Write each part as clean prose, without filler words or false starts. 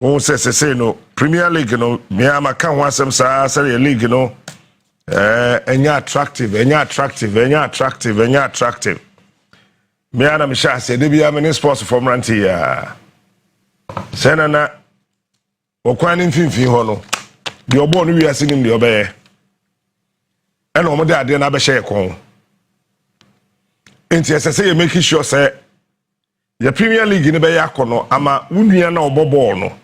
won say no Premier League no me am kan ho asem sa say league no enya attractive me ana me sha say de bia me sports from ranti ya say na okwan mfimfin ho no de obo no wiase nim de obeye ena omo de ade na be hye kon enti say you make sure say the Premier League ni be yakono ama wunua na obobol no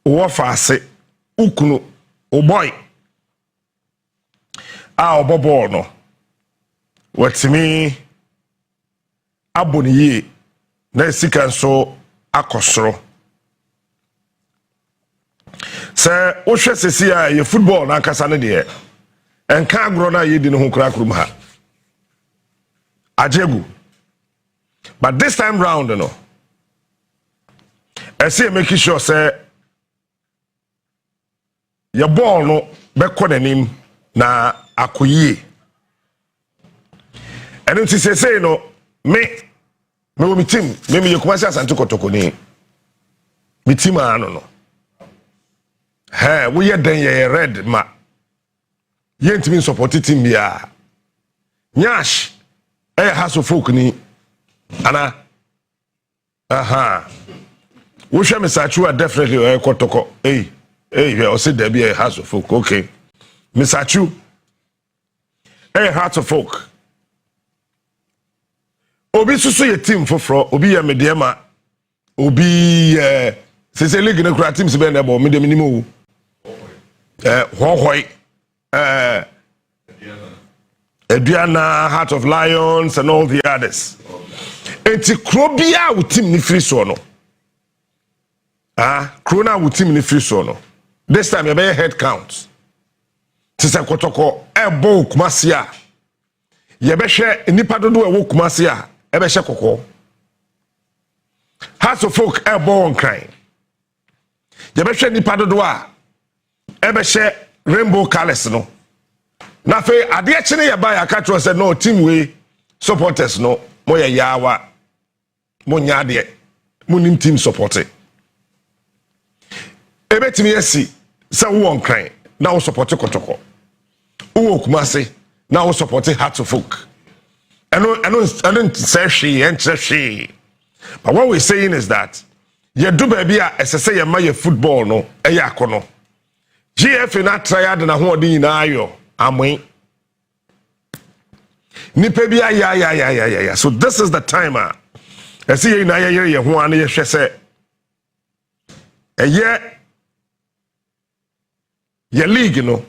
wo faase ukunu o boy obobol no watimi aboniye na sika nso akosoro se wo hwe sesi a ye football na akasa ne de enka agro na ye di ne ho krakrum ha ajegu. But this time round, I see making sure say your ball no be konenim na akoyie. And it say no me team me Kumasi Asante Kotoko ni me team no we ye den ye red ma ye ntimi support team bia nyash has of folk ni ana we shall Misachu are definitely Kotoko we also there be a house of folk. Okay, Misachu heart of folk obi susu ye team foforo obi ya mediema obi se league na kura team se be na bo me dem ni mo hohoi Adriana, Heart of Lions and all the others. Enti krobia wo team ni free so no. Krona wo team ni free so no. This time you be head count. Tisa Kotoko ebo Kumasi a. Ye be hwe nipa dodo e wo Kumasi a, e be hwe kokko. Heart of Folk ebo on crime. Ye be hwe nipa dodo a, e be hwe rainbow colors no. Na fe ade a chene ye ba ya ka tro say no team we supporters no mo ye yawa mo nya ade mo nim team supporter ebetimi yesi say wo on cran na wo support Kotoko wo Kumasi na wo support Heart of Folk eno say she and she. But what we're saying is that ye do baby a esese ye ma ye football no e ya akono GFA na triad na ho odin na ayo amwe nipa bia ya. So this is the timer. I see na ye ho an ye hwe se ye league no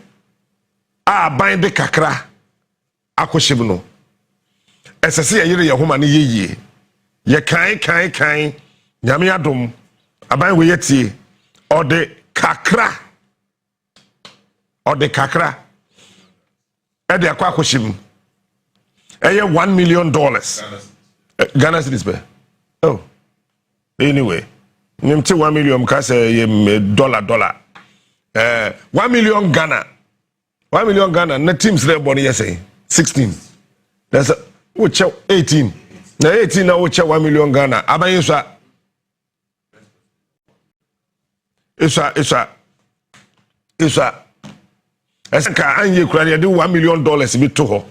ban de kakra akohyebu no esese ye ho ma ne ye kan nyame adom aban we yetie ode kakra ede akwa akohyebu $1 million Ghana cedis be. Oh, anyway, nimti $1 million kase dollar. 1 million Ghana. 1 million Ghana. Na teams there born yes 16. That's which 18. Na 18 na which 1 million Ghana. Abayinsa. Isa. Esanka anye kura de $1 million bi to ho.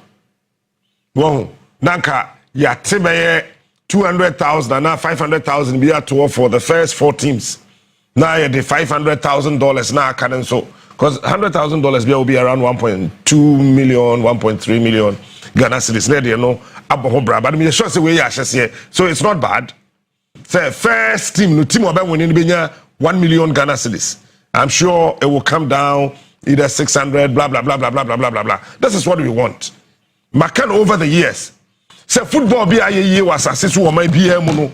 Wow, nanka ya tibeye 200,000 and now 500,000 be to for the first 4 teams. Now you the $500,000 now can so because $100,000 will be around 1.2 million, 1.3 million Ghana cedis. There you know abo bra, but me sure say we ya so it's not bad. Say first team no team oba winning be 1 million Ghana cedis. I'm sure it will come down either 600 blah blah blah blah blah blah blah blah. This is what we want. Makan over the years. Say football be a ye was assess wo man bia mu no.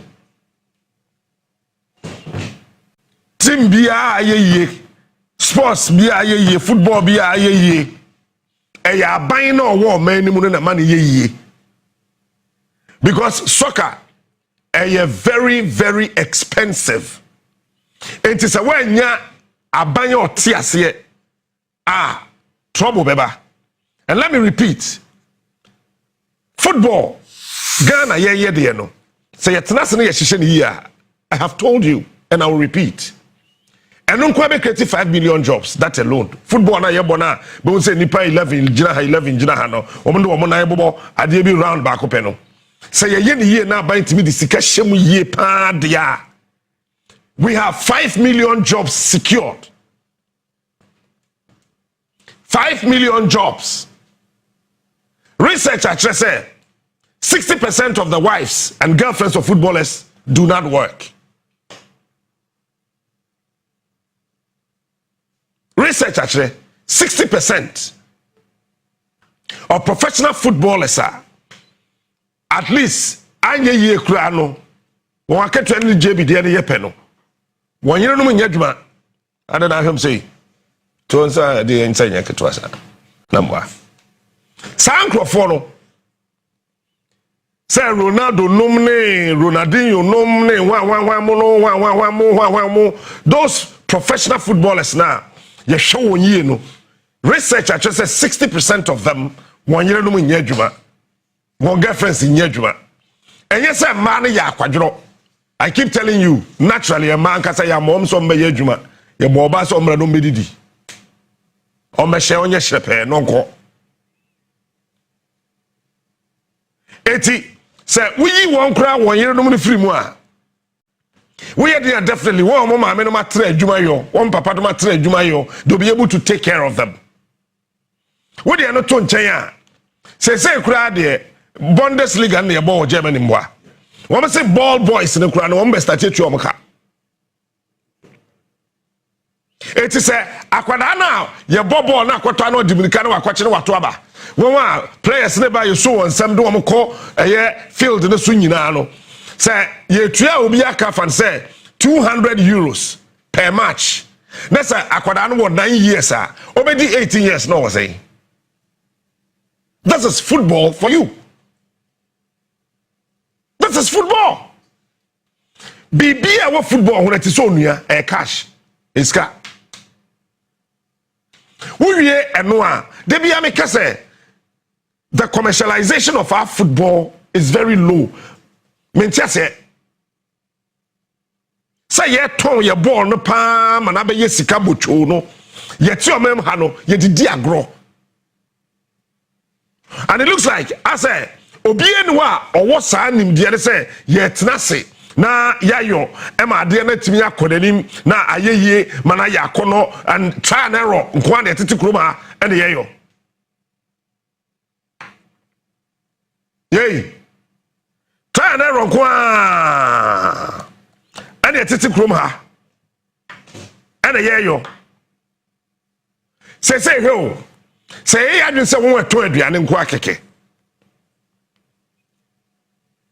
Team be a ye, sports be a ye, football be a ye. E ya ban no wo man ni mu no na man ye. Because soccer very very expensive. It is a when ya aban yo tiase trouble beba. And let me repeat. Football, Ghana, no. Say, I have told you, and I will repeat. And don't quite create 5 million jobs. That alone. Football na yebona, but we say nipa 11 jina hano. Omondo omona yebobo ade bi round back up no. Say ye ni ye na ban timi di sika shemu ye pa dia. We have 5 million jobs secured. 5 million jobs. Research actually say 60% of the wives and girlfriends of footballers do not work. Research actually 60% of professional footballers are at least anye ye kura no won aketu ani JB de ye pe no won yere no nyadwuma adana hwem sei to nsa de nsa nya ketu asa namba sankrofo no say Ronaldo nomne Ronaldinho nomne wa those professional footballers now you show you know research actually says 60% of them won yere no nyadwuma won girlfriends nyadwuma and yes a man ya kwadro. I keep telling you naturally a man can say ya mom so mbe yadwuma ya bo ba so mra no medidi o me hye onye hyepe no nko eti say we won kra won yere no mu free mu a we are definitely one mama me no matre adwuma yo one papa do matre adwuma yo do be able to take care of them. We dey no to nchen a say kra de Bundesliga na yebo Germany mwa. Wọ́n say ball boys ne kura no wọ́n be start etu omka. Eti say akwada na ye ball na akwato na Dominica na wakwache na wato aba. Wọ́n a players ne ba ye so wonsam do wọ́n kọ eye field ne so nyina no. Say ye tua obi aka fan say €200 per match. Na say akwada no 9 years a obedi 18 years no was say. This is football for you. This is football. Bibi our football when it is only cash. Iska. We and they be the commercialization of our football is very low. Say ye ton ye ball no pam and abe ye sika bocho no ye ti o mem ha no ye didi agro. And it looks like I say obi enwa owo saa nimde ne say ye tenase na yayo e ma de na timi akodanim na ayeye mana yakono and try and error nko na tete kroma e de yayo yey try and error nko e de tete kroma e de yayo say ho say ya dwen say won weto aduane nko akeke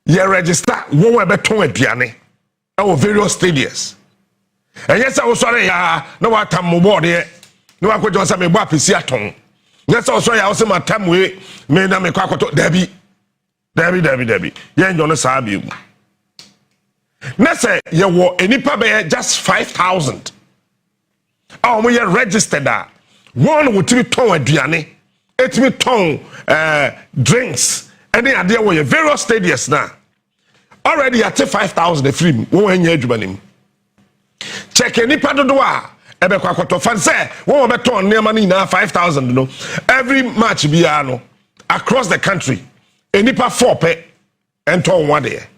ye register won we beton aduane e o various stadiums and yes I was sorry ya na watam mo board ye na wakojo say me bo apesi aton yes I was sorry ya o say matam we me na me kwakoto dabi ye njo no saa bi mu na say ye wo enipa be just 5,000 mo ye registered that one would be ton aduane etimi ton drinks and then there were various stadiums now already at 5,000 free won anya adwumanim check any padodo a ebe kwakoto fan say won be ton neema na 5,000 no every match bia no across the country enipa 4 pe enton one there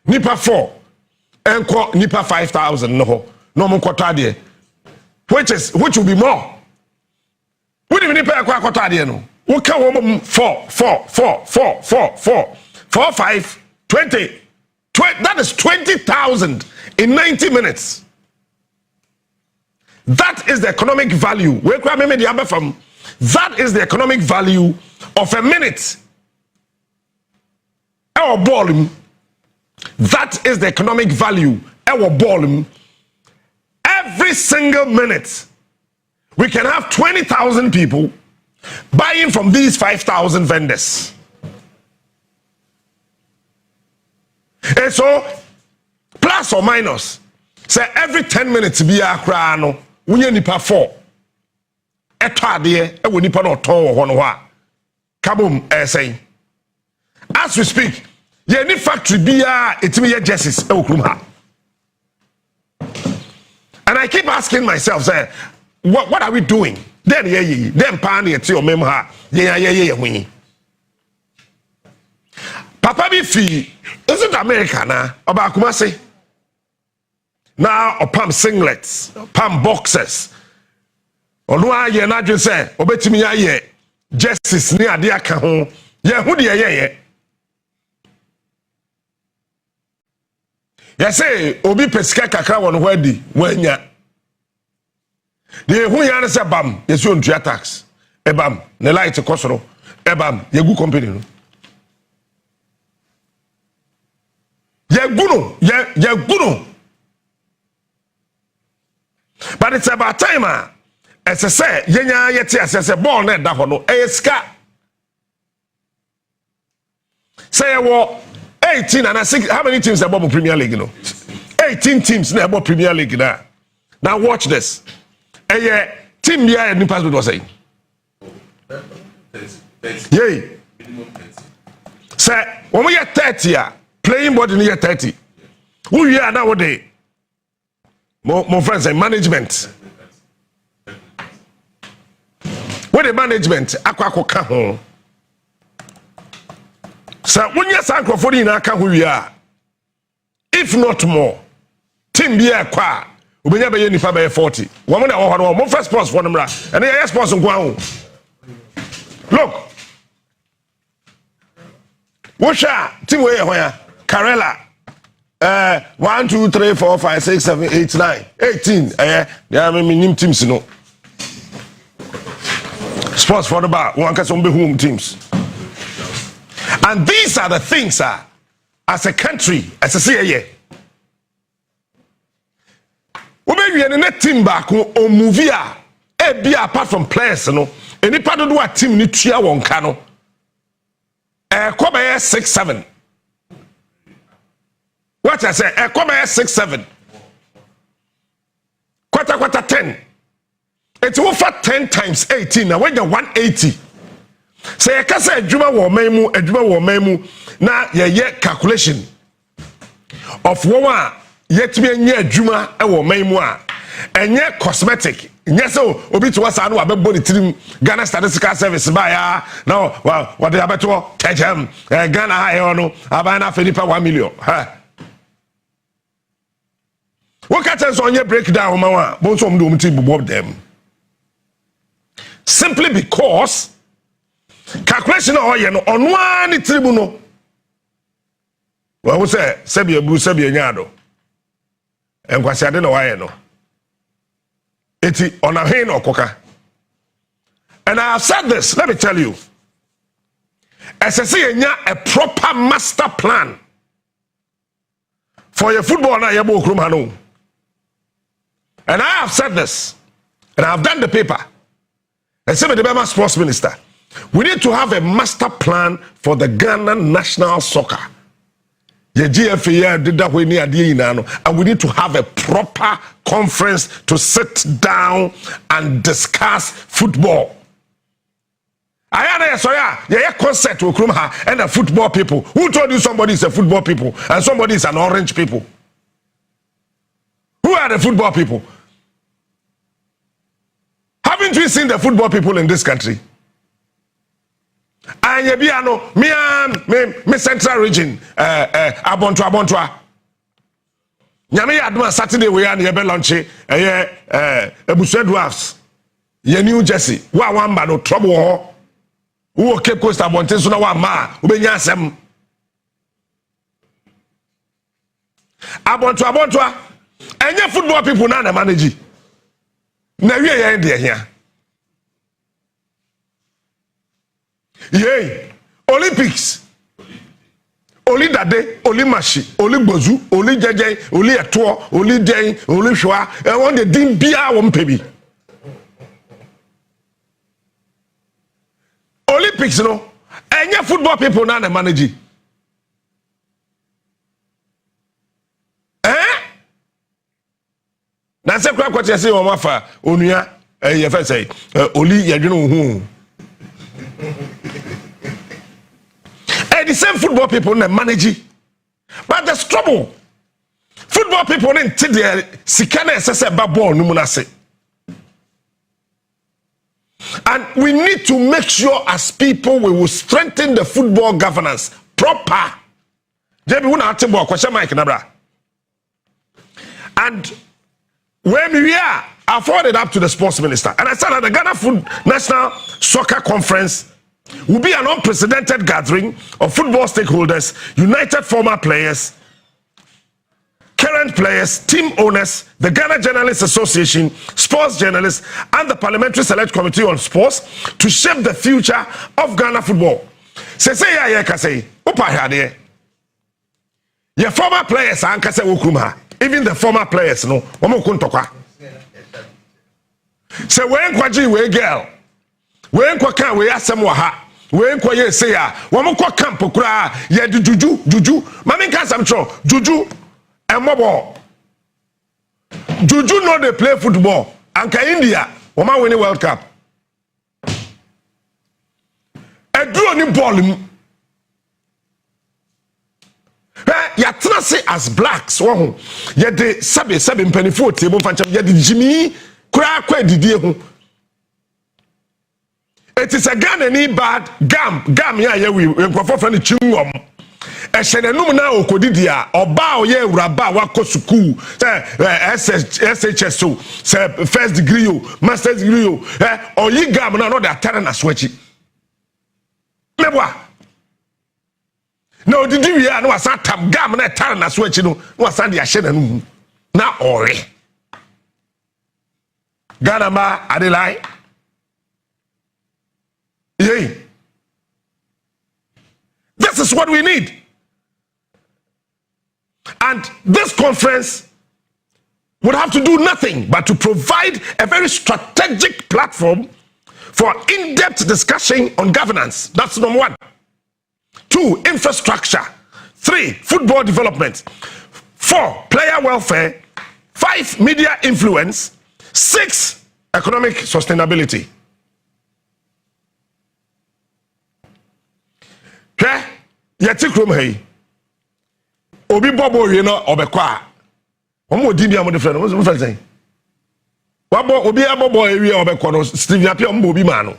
nipa 4 enko nipa 5,000 no mo kwota there which will be more. What do you pay a quackotadian? No, what can woman 4, 5, 20. That is 20,000 in 90 minutes. That is the economic value. Where can I make the from? That is the economic value of a minute. Our volume. That is the economic value. Our volume. Every single minute, we can have 20,000 people buying from these 5,000 vendors. And so, plus or minus, say every 10 minutes, be a crano, we need nipa 4. Etade, nipa no ton or one. Kabum, say. As we speak, Ye ni factory bia etimi ye jerseys e okurum ha. And I keep asking myself, say, what are we doing? Then ye then pan ye ti o mem ha. Ye hu. Papa bi fi isn't America na oba Kumasi. Now opam singlets, opam boxers. Ono aye na dwe say obetimi aye jerseys ni ade aka ho. Ye hu de ye. Ya say obi pesika kakra won ho adi wanya. De hu ya na say bam, ye so ntua tax. Ebam, ne light kosoro. Ebam, ye gu company no. Ye gunu. But it's about time as I say yenya yeti as a ball na da ho no eska. Say wo 18 and 6 how many teams above Premier League no 18 teams na above Premier League na. Now watch this team bia ni pass do say yay say when we get 30 playing body near 30 who you are now day my friends say management what the management akwa ka ho. So when you say for in aka who we are, if not more, team be a kwa, ubenya be nipa be 40. Woman na wo mo first sports for them ra. And the sports nko ho. Look. Wosha team we here Karela 1 2 3 4 5 6 7 8 9 18 there me nim teams no. Sports for the bar, one can some be home teams. And these are the things as a country, as a CIA. We be in a team back on movie be apart from players, no. Any part of the team ni tia won kano. Come 6-7. What I say? Come 6-7. Quarter 10. It's over 10 times 18. Now when you're 180. Say kasa adwuma wo memu na ye calculation of one yetime anya adwuma e wo memu a enye cosmetic nye so obi to wasa no abebo ni tirim Ghana Statistical Service ba ya na what they abeto tejem Ghana ha no aba na felipa 1 million ha what can so onye breakdown ma wa bo so mdo mti bubob them simply because calculation or ye no on one tribuno. Well, we say Sebia Bru Sebia Nyado. And Quasiade no why no. Eti on a hen or coca. And I have said this, let me tell you. As I say, a proper master plan for your football na yabo krumano. And I have said this, and I have done the paper. I said the Bama Sports Minister. We need to have a master plan for the Ghana national soccer. The GFA did that way and we need to have a proper conference to sit down and discuss football. I concert with Krumha and the football people. Who told you somebody is a football people and somebody is an orange people? Who are the football people? Haven't we seen the football people in this country? And yebiano me central region abontwa nyame aduma Saturday we an yebe launch ebusu dwarfs ye New Jersey wa wamba no trouble ho wo Cape Coast abonten so na wa ma obenya asem abontwa enye football people na manage na wie ye de here. Yay! Olympics. Oli Dade, Oli Mashi, Oli Bozu, Oli Jeje, Oli Eto, Oli Den, Oli Shwa, and one the din bia one baby. Olympics, no, and your football people now the manage. Na se kwa kwati ase o mafa onua ye fa say Oli yadwene hu. the same football people na manage. But there's trouble. Football people didn't take their sikana SSA ball numunase. And we need to make sure as people we will strengthen the football governance proper. And when we are, I forwarded up to the sports minister. And I said that the Ghana National Soccer Conference will be an unprecedented gathering of football stakeholders, united former players, current players, team owners, the Ghana Journalists Association, sports journalists, and the Parliamentary Select Committee on Sports to shape the future of Ghana football. Say, your former players, even the former players, no, say, when kwaji we girl, when kwaka we asemwaha, when kwaye say ya, wamukwa camp kura, ye juju, mami kasam cho, juju. And mobile. Juju know they play football. Anka India, Wama winning World Cup. A draw ni ball. Ya say as blacks. Ya de sabe penny 40. Ya de Jimmy kura didie. It is a Ghana bad gam ya we go for the chewing. Eshenenum na okodidia oba oye uraba wako school SHSO say first degree master's degree oyi gam na no da tare na swachi mebwa na odidi wi na wasa tam gam na tare na swachi no wasa de ahyenenum na ore Ghana ma adelai yey. This is what we need. And this conference would have to do nothing but to provide a very strategic platform for in-depth discussion on governance. That's number 1. 2, infrastructure. 3, football development. 4, player welfare. 5, media influence. 6, economic sustainability. Okay? Yeti krom hey. Obi bobo we no obekwa. Omo di bia mo de friend, mo fe say. Wabo obi abobo ewie obekwa no Steve Apia mo obi ma no.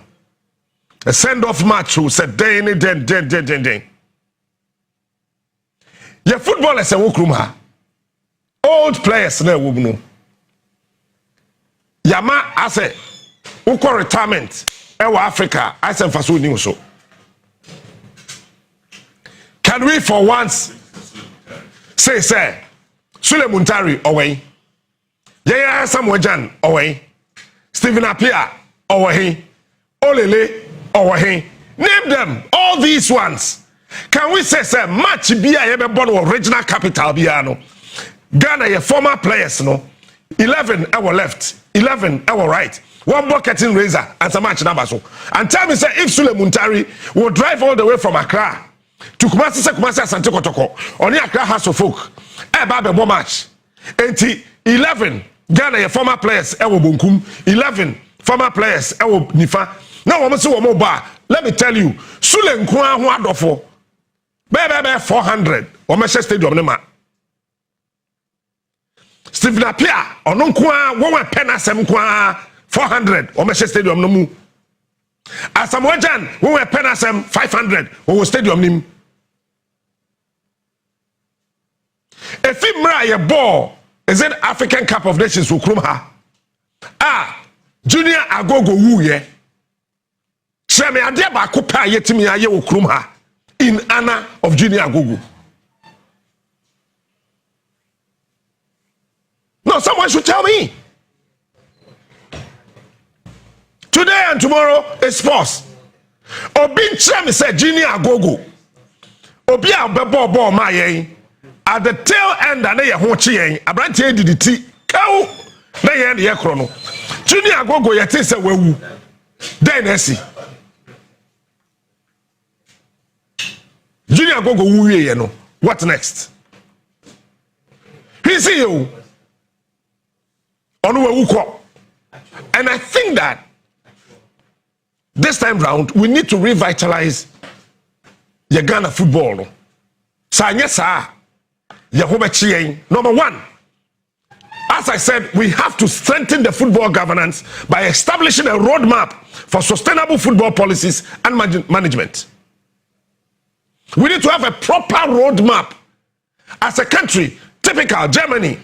A send off match who said den. Your footballers e wo krom ha. Old players na wo no. Yama ase uko retirement e wa Africa, ase mfaso ni so. Can we for once say Sule Muntari away, Yaya Samuel away, Stephen Apia away, Olele away? Name them, all these ones. Can we say match be a born original capital biano? Ghana your former players no 11 our left, 11 our right. One bucket in razor and some match number so. And tell me say if Sule Muntari will drive all the way from Accra to Kumasi Asante Kotoko, only Accra has of folk. Babe bo match. 11 Ghana your former players ewo Bunkum, 11 former players ewo Nifa. Now we say we ba. Let me tell you, Sule Nkwa ho adofo. Be 400. We Manchester Stadium ne ma. Stephen Apia ono nkwa wo pen asem nkwa 400. We Manchester Stadium no mu. Asamoah Gyan we pen asem 500. We stadium nim. If a ball is it African Cup of Nations will krum ha. Junior Agogo wu ye. Shame ade ba ko pa yetimi aye wo krum ha in honor of Junior Agogo. No, someone should tell me. Today and tomorrow is sports. Obi nche say Junior Agogo. Obi a ball ma ye. At the tail end, and they are watching. A branch did the tea. Cow, they end the chrono. Junior Agogo, yet is a woo. Then Essie. Junior Agogo, woo, you know. What next? He's you. On Wuko. And I think that this time round, we need to revitalize ye Ghana football no sa anye sa ye ho be chie. Number 1, as I said, we have to strengthen the football governance by establishing a roadmap for sustainable football policies and management. We need to have a proper roadmap as a country. Typical Germany,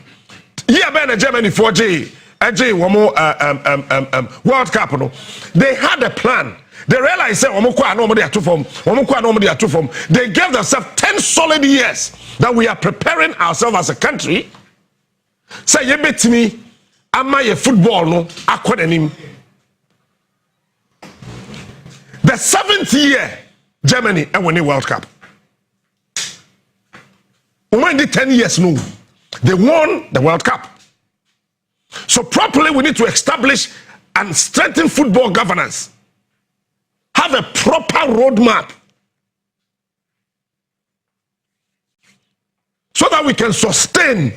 here been Germany 4G, World Cup. No, they had a plan. They realized they gave themselves 10 solid years that we are preparing ourselves as a country. Say you bet me, am I a football no akwadenim. The 7th year, Germany and won the World Cup. When the 10 years no, they won the World Cup. So properly we need to establish and strengthen football governance. Have a proper roadmap so that we can sustain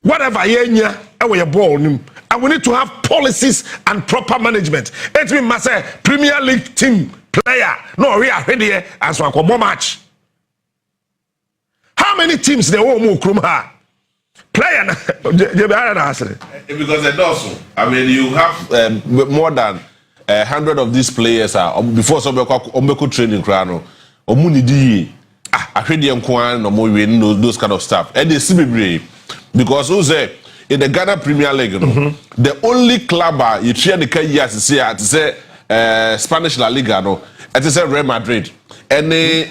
whatever our ball, and we need to have policies and proper management. It means must say Premier League team player no we are ready as one match. How many teams they want more Krumha player? Because they also, I mean, you have more than 100 of these players are before some training crano or munidi. I heard them no more win those kind of stuff, and they see me brave. Because who say in the Ghana Premier League, the only club you try the years to say Spanish La Liga no, it is Real Madrid, any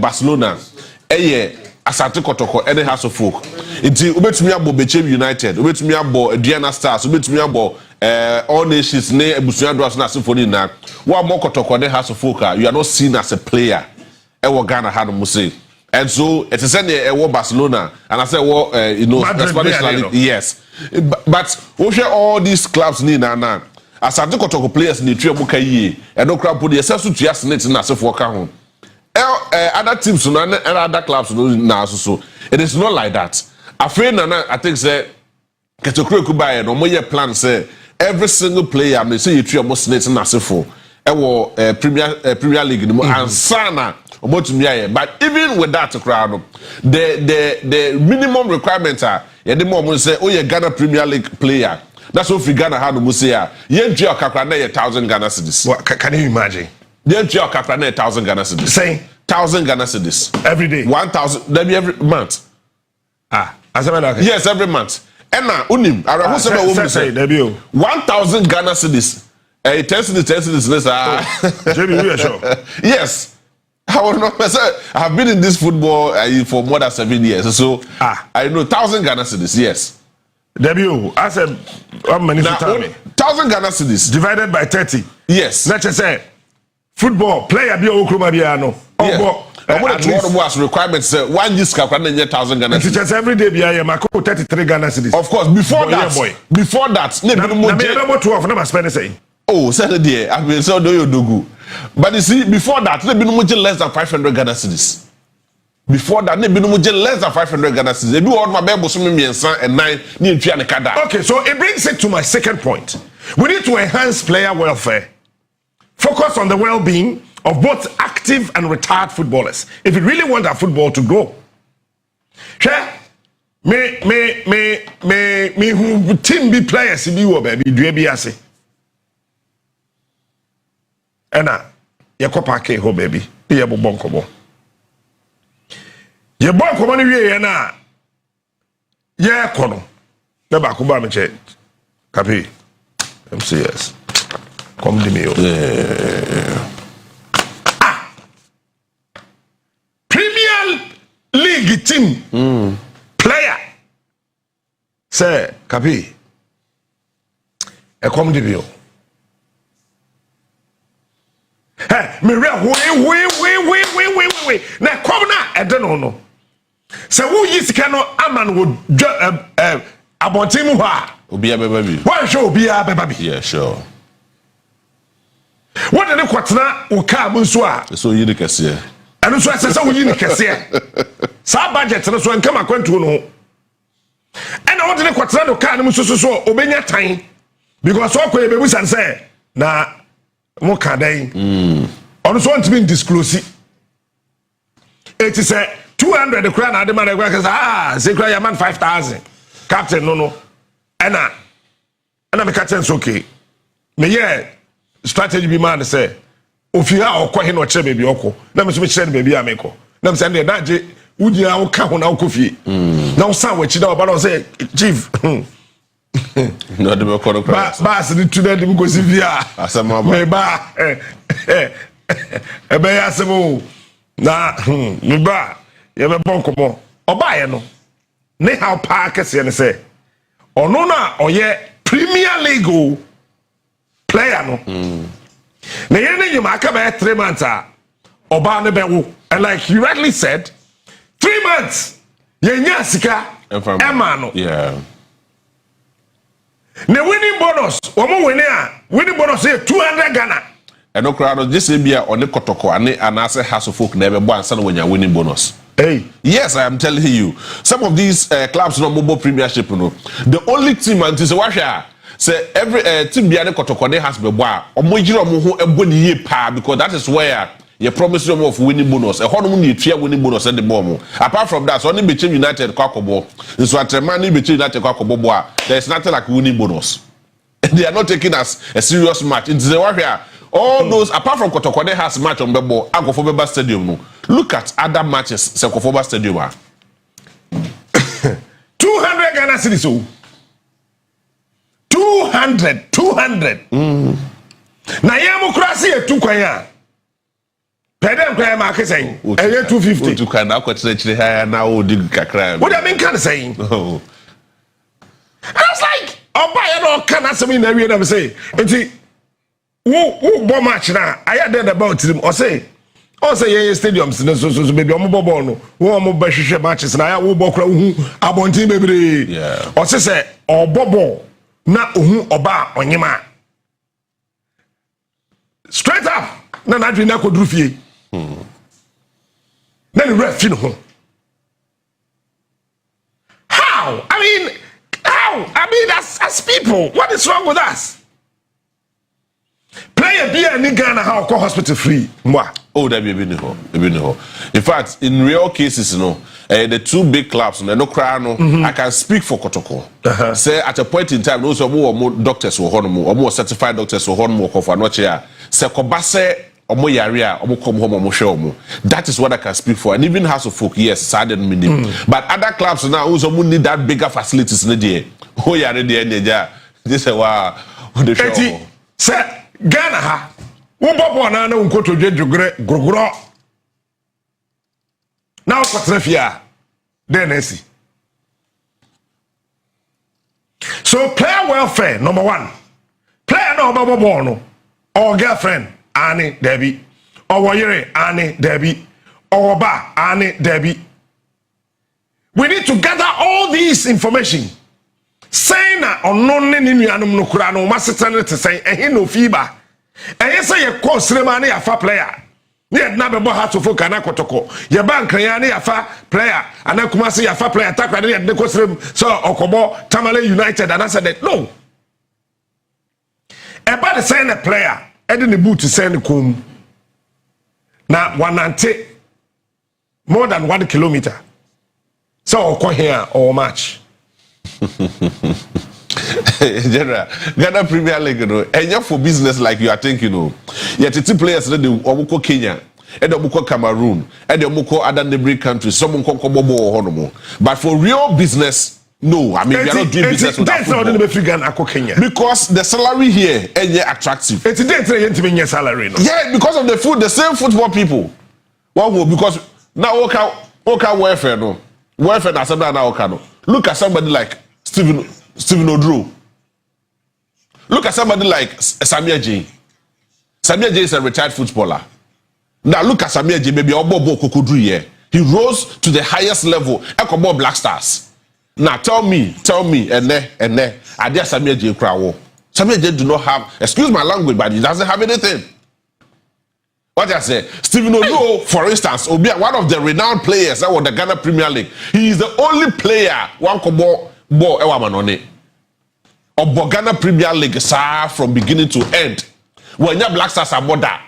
Barcelona, Asante Kotoko, any House of Folk. It's ubetumi abo Bechem United, ubetumi abo Diana Stars, ubetumi abo All Nations ne Ebusuan Dwas na Symphony na. Wa mo Kotoko ne House of Folk, you are not seen as a player. Ewo Ghana had no say. And so it is a Barcelona, and I said, well, you know, Madrid, Spanish League, yes. But we share all these clubs need now. As I talk to players in the three Mukayi, and no crowd put yourself to just net in as if for home. Other teams and other clubs now, so it is not like that. I think say, get to Okraku by no more plan say every single player may say you three almost net in as if for Premier League and Sana. But even with that crowd, the minimum requirements are the more say, oh, you're Ghana Premier League player. That's what we Ghana had to say. You enjoy a 1,000 Ghana cedis. What can you imagine? You enjoy a 1,000 Ghana cedis. Say 1,000 Ghana cedis every day. 1,000. That be every month. As a matter. Yes, every month. And now, unim. I who say 1,000 Ghana cedis. 10 cedis. JB, we are sure. Yes. I have been in this football for more than 7 years, so I know 1,000 Ghana cedis. Yes. Debut, I said, how many now, 1,000 Ghana cedis divided by 30. Yes. Let's just say football player be Okruma biano. What requirements say 1 year scap and 1,000 Ghana cedis. Just every day be I 33 Ghana cedis. Of course, before that, oh, Saturday, I mean, so do you do good. But you see, before that, they've been less than 500 Ghana cedis. Before that, they've been less than 500 Ghana cedis. They do all my baby, and 9 near Pianicada. Okay, so it brings it to my second point. We need to enhance player welfare, focus on the well-being of both active and retired footballers. If you really want our football to grow, me who team be players be baby, do be as Ena, ye kopake ho baby. Ye bo bonkobo. Ye bonkobo ni wie na. Ye kono. Na ba ko ba me che. Kapi. MCS. Come di me. Premier League team. Player. Say, Kapi. E come di me. Hey, me wait. Now come now, I don't know. So who is cannot aman would about him who be a baby. Why should be a baby? Yeah, sure. What did the quatna who come so? So you can see. And so I said, so you can see. Some budget and so and come acquaint to know. And I wanted the quatna to come so obey your time because so could be and say, nah. What can they? On so want to be disclose it. It is a 200 the crown at the man say cry man 5,000. Captain no. And I'm captain okay. Me yeah strategy be man say if you are or no che baby oko. Na me so me share baby ameko. Na me say na je wudi a wo ka ho na wo kofie. Na wo san wachi da oba say chief. No de ko no cry. Ba se to the go si via. Asama Me ba ebe ya semo na me ba ye be bon komo oba ye no ne how park se ne say ono na oye Premier League player no na ye ne nyima aka be 3 months oba ne be wo, and like you rightly said 3 months ye nya sika ema no yeah na winning bonus omo winning bonus is 200 Ghana. And Okraku, this is be on the Kotoko and I say house of folk never born son when you're winning bonus. Hey, yes, I am telling you, some of these clubs no mobile premiership, you know, the only team until say every team be the Kotoko they has be boa or mojiro mo ho eboni ye pa, because that is where you promise them of winning bonus. A whole money three winning bonus at the moment. Apart from that, so only between United Kwakobo, this what money between United Kwakobo boa. There is nothing like winning bonus. They are not taking us a serious match. It's the warrior. All those, apart from Kotoko, has match on Bebo, Agofoba Stadium. No. Look at other matches, Sekofoba Stadium. 200 Ghana cities. 200. Na yamokrasi e 2 kwanya. Pedem kwanya market saying. 250. To kind of actually higher now, dig kakra. What I mean can saying? Oh. And I was like, oh, buy it all can I say in the area say. Who bomb match now? I had heard about him or say yeah stadiums so baby omo bobo no wo omo ba hwehwe matches na ya wo bokra hu abontin bebre yeah o say obobo na ohu oba onyema straight up na dwi na koduru fie na ni ref no ho how I mean as people, what is wrong with us? Player be any Ghana how call hospital free. Mwa. Oh, that be in fact, in real cases, you know, the 2 big clubs, you know, I can speak for Kotoko. Say at a point in time, those are more doctors who are more certified doctors who are more for not here. Say Kobase or more area or more come home or more show more. That is what I can speak for. And even House of Folk, yes, saddened me. But other clubs now also need that bigger facilities in the day. Oh, yeah, this is wow. The show. Say Ghana ha. Bobo na na unkoto dwedwugre grogro. Now kwatrafia. DNC. So player welfare number 1. Player no bobo no. Or girlfriend Annie Debbie. Or wayere Annie Debbie. Or ba Annie Debbie. We need to gather all these information. Saying that on no nuanum no kura no masetane to say and no fiba. And yes, I call Slemani a fa player. Yet never bought to folk and Akotoko. Your bank Rayani a fa player and I come see a fa player attack and the Cosrim so Okobo Tamale United and I said that no. About the send a player, I didn't boot to send the kum. Now 190 more than 1 kilometer. So Oko here or match. General, Ghana Premier League, you know, and you're for business like you are thinking, you know. Yet the players that do Omuko Kenya, and Omuko Cameroon, and Omuko other neighboring countries, some Omuko Bobo or Honomo. But for real business, no. I mean, we are not doing business with that. Because the salary here is attractive. It's a salary. No? Yeah, because of the food, the same football people. Well, because now Oka welfare, no. Welfare na something now Oka no. Look at somebody like Stephen Odro. Look at somebody like Samia J. Samia J is a retired footballer. Now look at Samia J, maybe Obobo Kokudru here. He rose to the highest level. Ekobo Black Stars. Now tell me, Ene, Adia Samia J Krawo. Samia J do not have, excuse my language, but he doesn't have anything. What I say, Stephen Odro, for instance, will be one of the renowned players that was the Ghana Premier League. He is the only player one kobo bo ewamanone. Of Ghana Premier League, sir, from beginning to end. When your Black Stars are more that.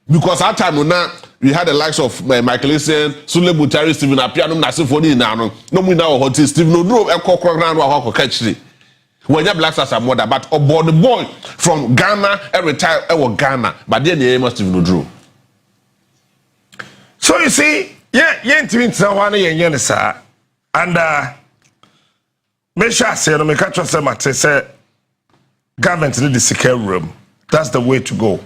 because at time now we had the likes of Michael Essien, Sule Butari, Stephen Apiano, Nasifoni Nano, no we now hot Stephen Odro, Eko Kronan, or Catchy. When your Black Stars are mother, but aboard the boy from Ghana, retire Ghana, but then the aim of Stephen Odro. So you see, yeah, twins are one year, sir, and make sure I say, no, make sure say, government need the secure room. That's the way to go.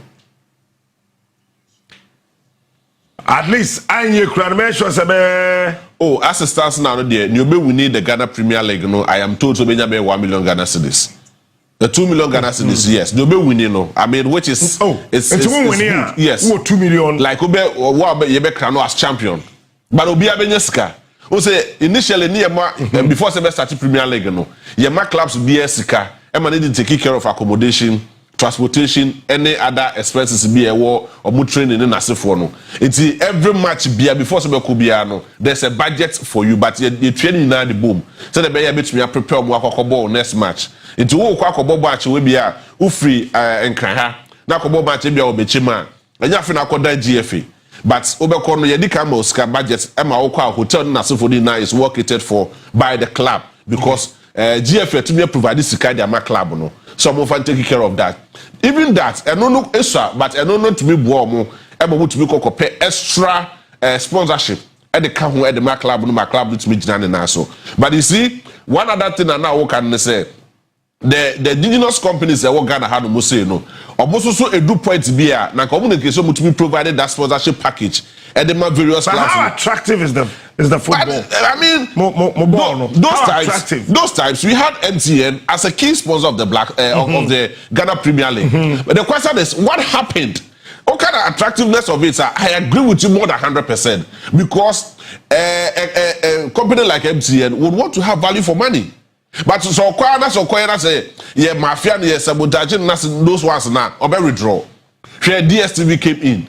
At least I need to sure say, oh, as it stands now, there, we need the Ghana Premier League. No, I am told to be 1 million Ghana cedis. The 2 million Ghana cedis, yes. They'll be winning, no. I mean, which is it's winning, yes. 2 million. Like Obe Krano as champion, but Obi Abenyeska. O say initially before se started Premier League, no. Yema clubs be Sika. Ema need to take care of accommodation, transportation, any other expenses be a war or more training in Asifo no. It's every match be before se be no. There's a budget for you, but you training now the boom. So the be bit me prepare mo akokoball next match. Into wo akokoball match we be a free nkran na akokoball match be a obechima. Enya fe na akoda GFA. But obeko no yedi ka ma budget ema wo kwa hotel na Asifo now is worketed for by the club because GFA to me provide this kind of club no. So I'm going to take care of that. Even that, I don't know extra, but I don't know to me more. I'm going to be pay extra sponsorship at the camp at the club, no my club to me so. But you see, one other thing I now can say, the indigenous companies that work Ghana had no say no. Almost also a do point be a na communication to be provided that sponsorship package at the various clubs. How attractive is the football? I mean, those types we had MTN as a key sponsor of the of the Ghana Premier League. But the question is, what happened? What kind of attractiveness of it? I agree with you more than 100% because a company like MTN would want to have value for money. But so Kwara say, yeah, mafia, yeah, sabotage, those ones now, or very withdraw. Where DSTV came in.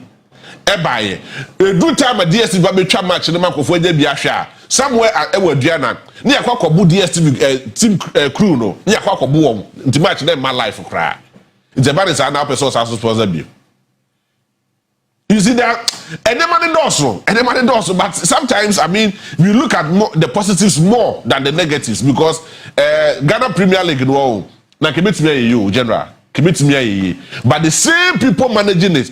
Ebaye. A good time at DSTV be try match the mark of where they be a share. Somewhere at Edward Diana, near Kwakobu DSTV team crew, no, near Kwakobu, to match them my life for cry. It's a bad is an person as supposed to be. You see that, and the money does, but sometimes, I mean, we look at the positives more than the negatives because Ghana Premier League, no, now commit me you, general, commit me, but the same people managing it,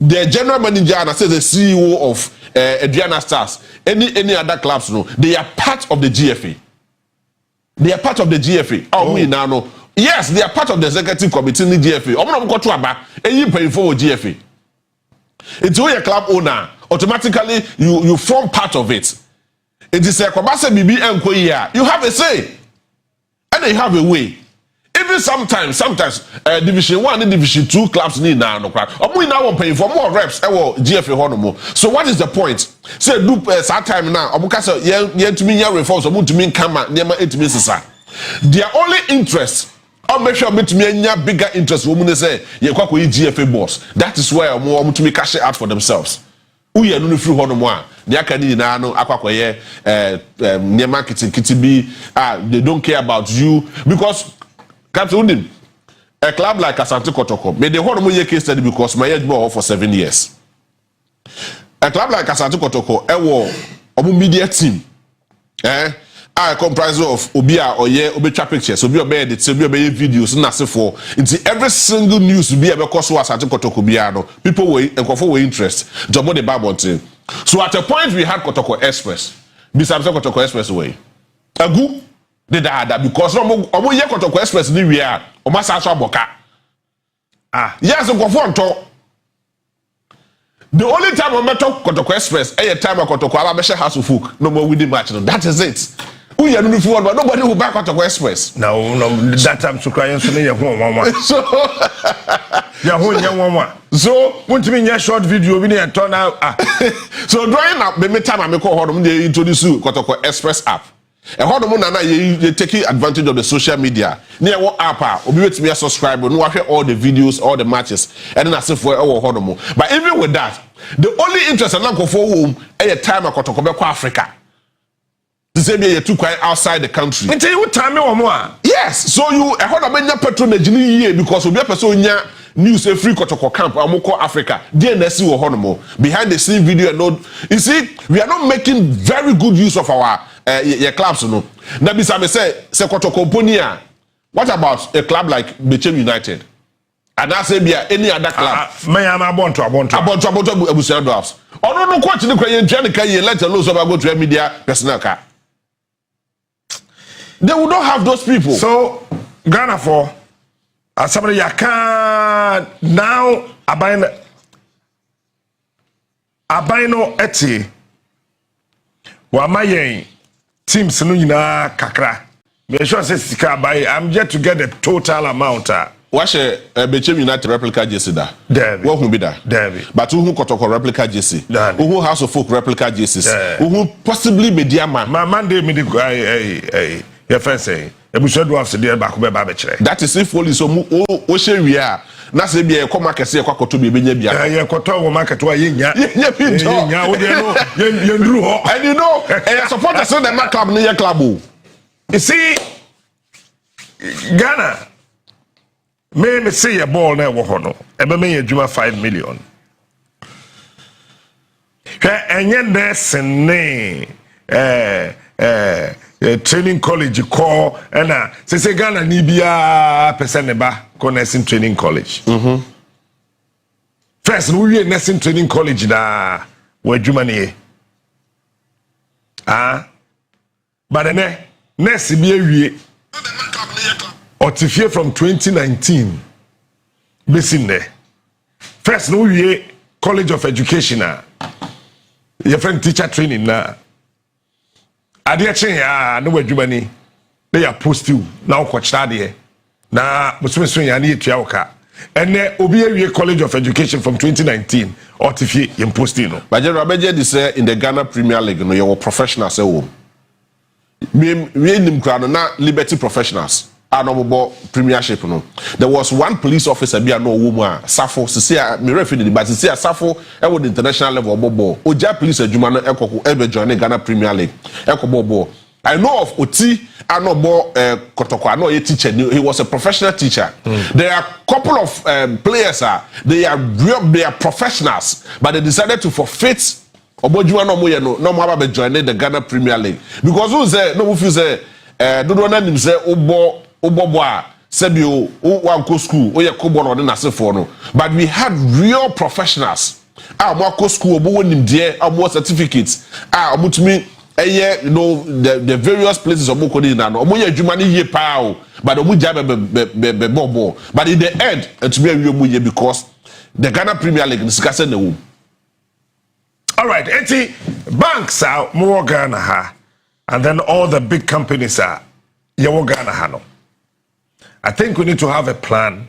the general manager and I say the CEO of Adriana Stars, any other clubs, no, they are part of the GFA. They are part of the GFA. Oh, we now know. Yes, they are part of the executive committee in the GFA. I'm not going to about, and you pay for GFA. It's when you're a club owner, automatically you form part of it. It is a Kwabasa BB and you have a say. And you have a way. Even sometimes Division 1 and Division 2 clubs need now no crap. We now paying for more reps GFA Honomo. So what is the point? Say do time now. Omukasa to me reforms to me kama nema 8 minutes. Their only interest I'll make sure me to me bigger interest women say you kwa GFA boss. That is why I'm to me cash it out for themselves. We are no free one more. They are canning now no aqua near marketing kitty they don't care about you because Captain a club like Asante Kotoko made the whole case study because my age more for 7 years. A club like Asante Kotoko a media team I comprise of Obia or Obecha pictures, Obia bed, Obia videos, and for into every single news to be a because was at Kotoko Biano. People were and interest. Jomo the Babonte. So at a point we had Kotoko Express, besides Kotoko Expressway. A good did that because no more Kotoko Express ni we are or Masasa Boka. Yes, a Kofonto. The only time I met Kotoko Express, a time I Kotoko Alabesha House of Folk, no more winning match. That is it. We are not forward, but nobody will back Kotoko Express. No, that time to cry and say, so, want to mean your short video, we need to turn out. So, drawing up the time I make home, they introduce you Kotoko Express app. And how the moon you taking advantage of the social media. Near what app, or be with me a subscriber, no watch all the videos, all the matches, and then I say for our Hodomo. But even with that, the only interest I go for home at a time I got to come back to Africa. The same year you took outside the country. And tell you what time or more. Yes, so you a hold of patronage because we be a person news a free kotoko camp amoko Africa DNS wo honomo behind the scene video and all. You see, we are not making very good use of our clubs no. Na bisa me say kotoko ponia. What about a club like Bechem United? And I say any other club. May I want to Abusia Drafts. Or no question the Korean Janica ye let alone so go to media personnel car. They will not have those people. So Ghana for somebody you can now abino eti wa mayen teams no nyina kakra. Me sure say sika buy I'm yet to get the total amount. Wash a Bechem United replica jersey da. What will be that? But who kotoko replica jersey? Who House of Folk replica jerseys? Who possibly media man? My Monday me the your friend say ebuso do afse dey back be ba be kire. That is if only so o share we are. Na say be e come market say kwakoto be nya bia. Ye koto wo market wa ye nya. Ye nya wo dey no ye ndru ho. And you know, supporters say the club no ye club o. You see Ghana me say a ball na wo ho no. E be me adwuma 5 million. Ka enye desene training college call and say Ghana ni bia person ne ba ko nursing training college. First we nursing training college da we adwuma ne but then nurse bi awie otifie from 2019 besin there. First we college of education your friend teacher training na ade chen ya no wadwuma ni they are post you now kwachira de na musumesu ya na yetua woka ene obi awie college of education from 2019 otifie yem posting no Bajero abeje dey say in the Ghana Premier League no you professional say wo we nim kra na Liberty Professionals anobo premiership no there was one police officer bia no wo mu a Safo se me referee the but se Safo e wo the international level bobo oja police adwuma no ekoko ebe join Ghana Premier League ekobobo I know of Oti anobo Kotoko I know a teacher he was a professional teacher. There are couple of players they are professionals but they decided to forfeit obojuma no mo ye no mo aba be join the Ghana Premier League because who say no feel say dodo na nim say obobo a sebio wan go school o ye ko bo no na sefo no but we had real professionals mo go school obo wonim de mo certificates mo tumi you know the various places obo ko dey na no mo ye adwuma ni ye pa o but obo ja be bobo but in the end to be we ye because the Ghana Premier League is sika na wo. All right, eti banks are more Ghana ha and then all the big companies are yawo Ghana ha no. I think we need to have a plan.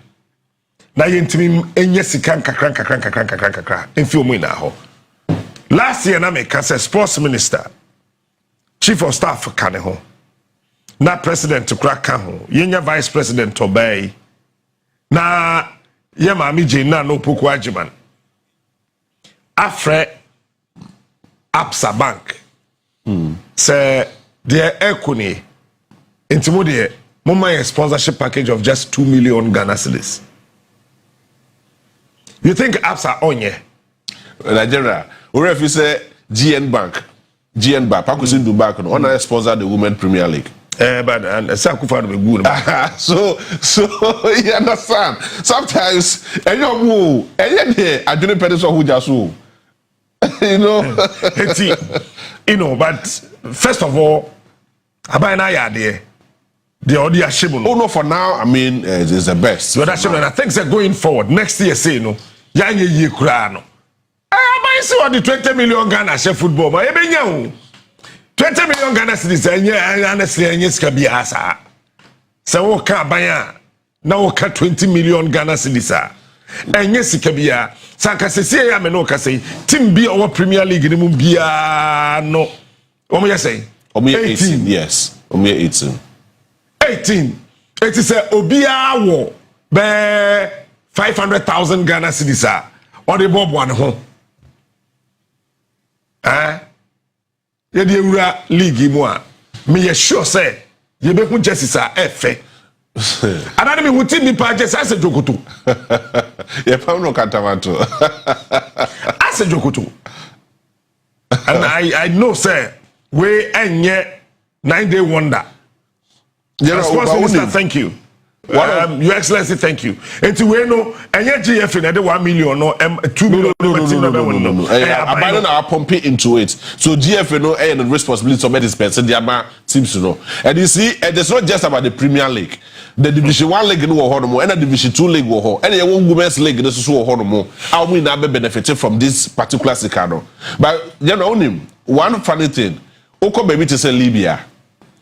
Na yentimi enye sika kakra. Enfi omu ina ho. Last year na me kase sports minister, chief of staff kane ho. Na president to crack ho. Yenya vice president obey. Na ye maami je na no poku ajiman. Afre Absa Bank. Say the ekuni intimo de a sponsorship package of just 2 million Ghana cedis. You think Absa onye? Nigeria, or if you say GN Bank, Pakusin do bank on one sponsor the Women Premier League. But and Sakufa be good. So you understand. Sometimes I didn't pay this who just you know, but first of all, Abana ya there. The audio shibun. Oh no, for now, I mean, it's the best. But that's I think they're going forward. Next year, say no. Yanye ye kurano. I see what the 20 million Ghana share football. But 20 million Ghana cedis. Honestly, yes, can be asa. So ka baya. Now ka 20 million Ghana cedis. And yes, can be a. Sanka se ya me no ka say. Team be our Premier League ni mumbia no. Omo ya say. Omo 18. Yes. Omo 18. 18. It is a obia wo be 500,000 Ghana cedis or the bob one home. Ye de ewura league mu a me ye sure say ye be hu jerseys efe. Anani me huti ni pa jerseys ase jokoto. Yeah, Pauno Cantamato. I said Jokoto. And I know, sir, we and yet 9-day wonder. Sports Minister, thank you. Your Excellency, thank you. And to we know, and yet GFA na 1 million or 2 million. No. I don't know pumping into it. So GFA no the responsibility of medicine the seems to know. And you see, it's not just about the Premier League. The Division 1 league no ho and the Division 2 league wo ho. And the women's league no so ho no. How we now be benefited from this particular sicano. But you know only one funny thing. Oko baby to say Libya.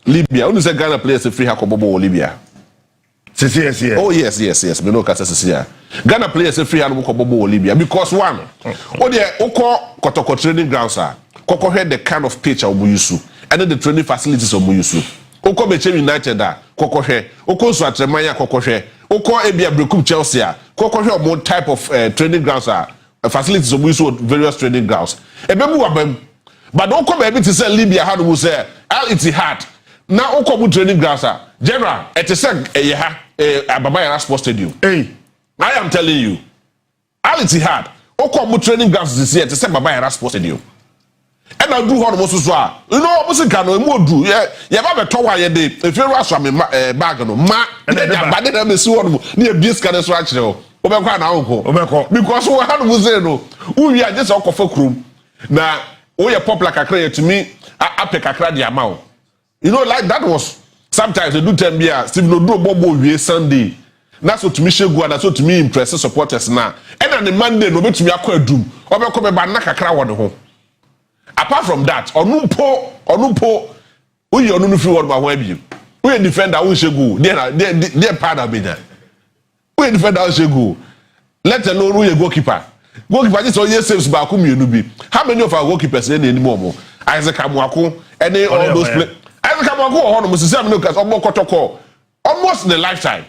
Only say Ghana players free hakobobo Libya. Yes. Oh yes. Me know Kasa Ghana players free hakobobo Libya because one. Oh there Oko Kotoko training grounds are. Koko had the kind of pitch of Muyusu and then the training facilities of Muyusu. Oko Beche United da Koko he. Oko Swatremaya Koko he. Oko Ebia Brekum Chelsea. Koko he more type of training grounds are facilities of Muyusu various training grounds. Ebemu wabem. But don't come baby to say Libya how do say Al Ittihad. Now Oko training grounds are general it is Ababa Sports Stadium. Hey, I am telling you. Al Ittihad Oko training grounds this year it is Ababa Sports Stadium. And I do what most so you know almost can no do yeah ba beto wa ye dey if you rush am bag no ma and then bad dem be see one na abuse can so akire o obekwa na onko because we had to say no we are just okofa krum na we popular kakra to me ape kakra di ama. You know, like that was sometimes they do tell me, Steve no do bobo we Sunday. That's what to me shegu, that's what to me impress supporters now. And on the Monday, no bet to me akwa dum. Obe ko be ba na kakra wo de ho. Apart from that, onumpo, we you no free word ba ho bi. We defender we shegu, they part of it. We defender we shegu. Let alone we goalkeeper. Goalkeeper just always saves ba ku mienu bi. How many of our goalkeepers dey anymore mo? Isaac Amuako, any all those players. Almost in a lifetime.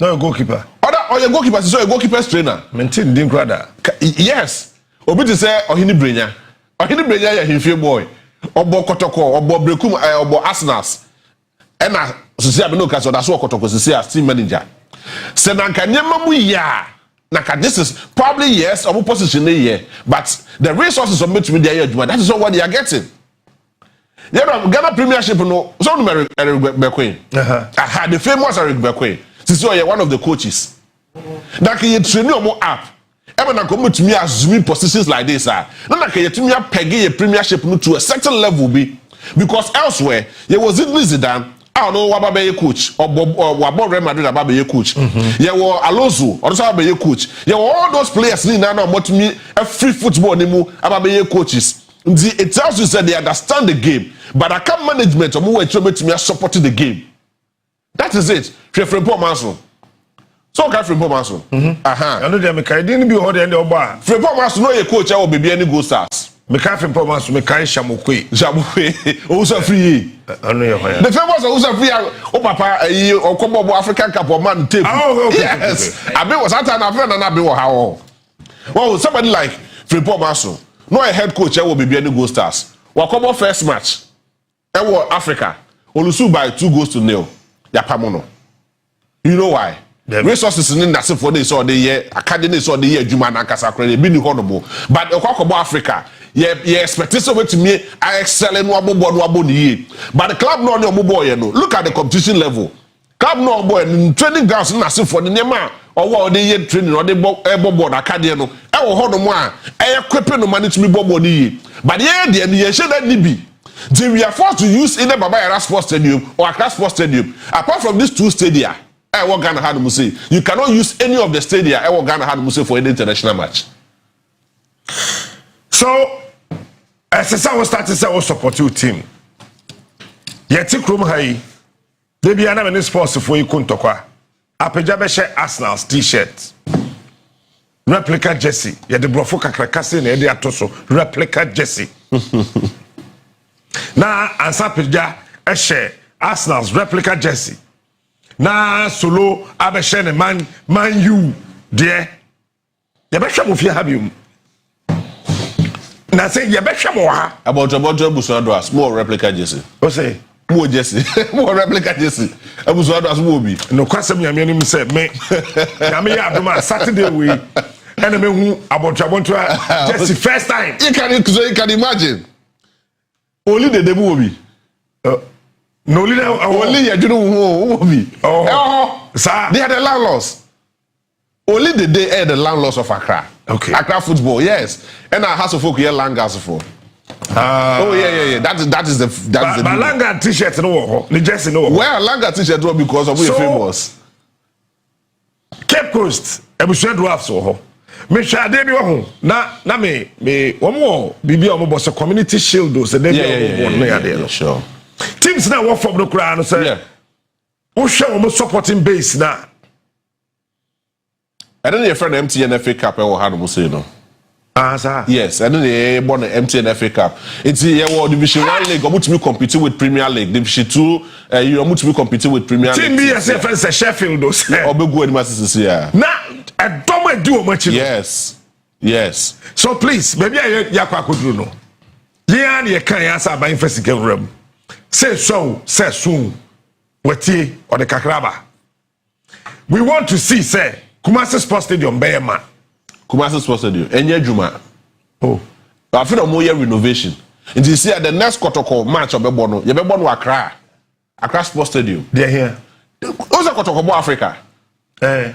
No goalkeeper. Or your goalkeeper is a goalkeeper's trainer. Maintain the brother. Yes. Obi to say Ohini Brenya. Ohini Brenya is a boy. Obo Kotoko, Obo Brekum, Obo Arsenals. And I say no that's what Kotoko say as team manager. Senanka Nyamamu ya. Naka this is probably yes, or position here, but the resources of me to be there, that is not what they are getting. Yeah, Ghana Premiership no. So Eric Bekwe. The famous Eric Bekwe. Since you are one of the coaches. That can you train your more up. Ever na come to me assuming positions like this no na can you to me peggy a Premiership no to a certain level be because elsewhere there was Zidane. I don't know what about your coach or Real Madrid about your coach. You were Alonso or about your coach. You were all those players now what to me a free football about your coaches. It tells you that they understand the game, but I can't management or more to me supporting the game. That is it. Free Maso. So can Free Maso. I know them. I didn't be holding the bar. Free Maso no your coach. I will be any go stars. Me can't Free Maso. Me can't Shamukwe. Also free. I know you're the famous also free. Oh papa, or come over African Cup or man tape. Oh okay. Yes. I be was at an affair and I be how. Well, somebody like Free Maso. No a head coach will be any goal stars. Wakobo first match. Africa. Olusu by 2-0. Yapamono. You know why? Resources in that for this or the year, academy or the year, Juma Nankasa credit, being honorable. But Okraku Africa, yeah, expectation to me, I excel in one year. But the club no boy, you know. Look at the competition level. Club no boy training grounds in Nassif for the Nema or what they year training or the board academy. No, I will hold on one. I equipping the money to me body. But yeah, the should that be. We are forced to use either Baba Sports Stadium or Accra Sports Stadium. Apart from these two stadia, I want Ghana had Muse. You cannot use any of the stadia. I want Ghana had Muse for any international match. So, as I was starting to say, I was support your team. Yet, Krum Hai, they be an sports for you Kuntokwa. Apejabeshe Arsenal's t-shirt. Replica Jesse. Yet the Brofoka Krakasi and Eddie Atoso. Replica Jesse. Now, Ansapija Eshe Arsenal's replica jersey. Now, solo Abeshe man you dear. The best of you have you. Now say the best of about Busandra small replica jersey. What say? More Jesse, more replica Jesse. I was one as Moby. No question, Yamian said, me, Yami, Saturday we, and me about Jesse first time. You can imagine. Only the movie. No, only you know movie. Oh, sir, they had a landlords. Only the day had the landlords of Accra. Okay. Accra football, yes. And I have to folk here Langas for. Oh yeah. That is the Langa t-shirt no, the jersey no. Where Langa t-shirt was because of we famous. Cape Coast, ebusua dwarfs ho. Me hwa de bi ho. Na me omo bibi omo boss community shield o se de bi omo no ya de. Sure. Teams na wo from no kra no say. Wo hwe omo supporting base na. I don't know your friend MTN FA Cup e wo ha no say no. Sir. Yes, I know they won the MTN FA Cup. It's Division 1 league, I'm to be competing with Premier League. Division 2, you're to be competing with Premier League. Team B as Sheffield those. Obego and Masses here. Na a dumb do much. Yes. So please, maybe I Okraku no. Yan ye kan answer by first game room. Say soon. Wati or the Kakraba. We want to see say Kumasi Sports Stadium Bayama. Kumasi Sports Stadium. Enye Juma. Oh. I feel more renovation. And you see at the next Kotoko match of Bebono, you Bebono Accra Sports Stadium. They're here. Who's a Kotoko Africa?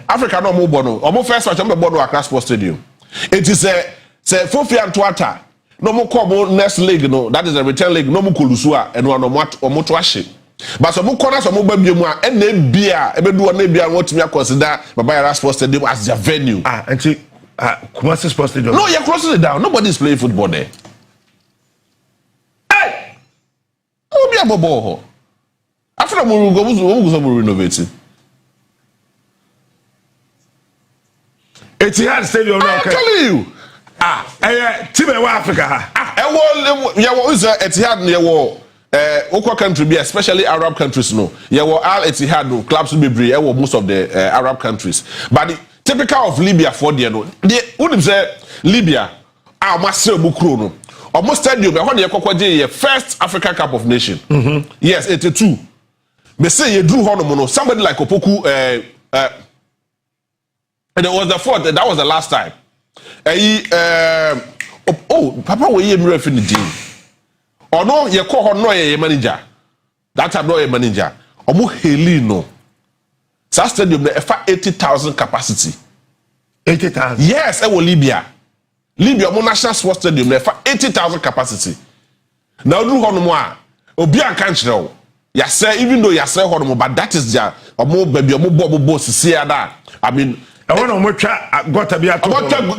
Africa no more bono. Omo first match of Bebono Accra Sports Stadium. It is a Fofi and Tuata. No more come next league, no. That is a return league. No more Kulusua and one or Motuashi. But some corners of Mobile and then beer, everyone may be what me consider Babaya Sports Stadium as their venue. And see, Kumasi Sports Stadium. No, you're crossing it down. Nobody's playing football there. Hey! Oh, be a bobo. After we go renovating. Etihad Stadium. I'm telling you. Team in Africa. Etihad Okraku country be especially Arab countries no. Al Etihad no clubs will be brave most of the Arab countries. But the typical of Libya for the no. They wouldn't say Libya master bukro no. Almost stadium when you Okraku first African Cup of Nation. Yes, 82. Me say you drew hono somebody like Opoku and it was the fourth, that was the last time. Papa we here ref in the team. Or no, you call her no a manager. That's a no a manager. Omo Helino. That stadium there 80,000 capacity. 80,000. Yes, it was Libya. Libya mo national sports stadium there 80,000 capacity. Now do hono mo a obi an kan kire. Ya say even though ya say hono mo, but that is their omo baby omo bo sisi ada. I mean I want to watch gota be ato.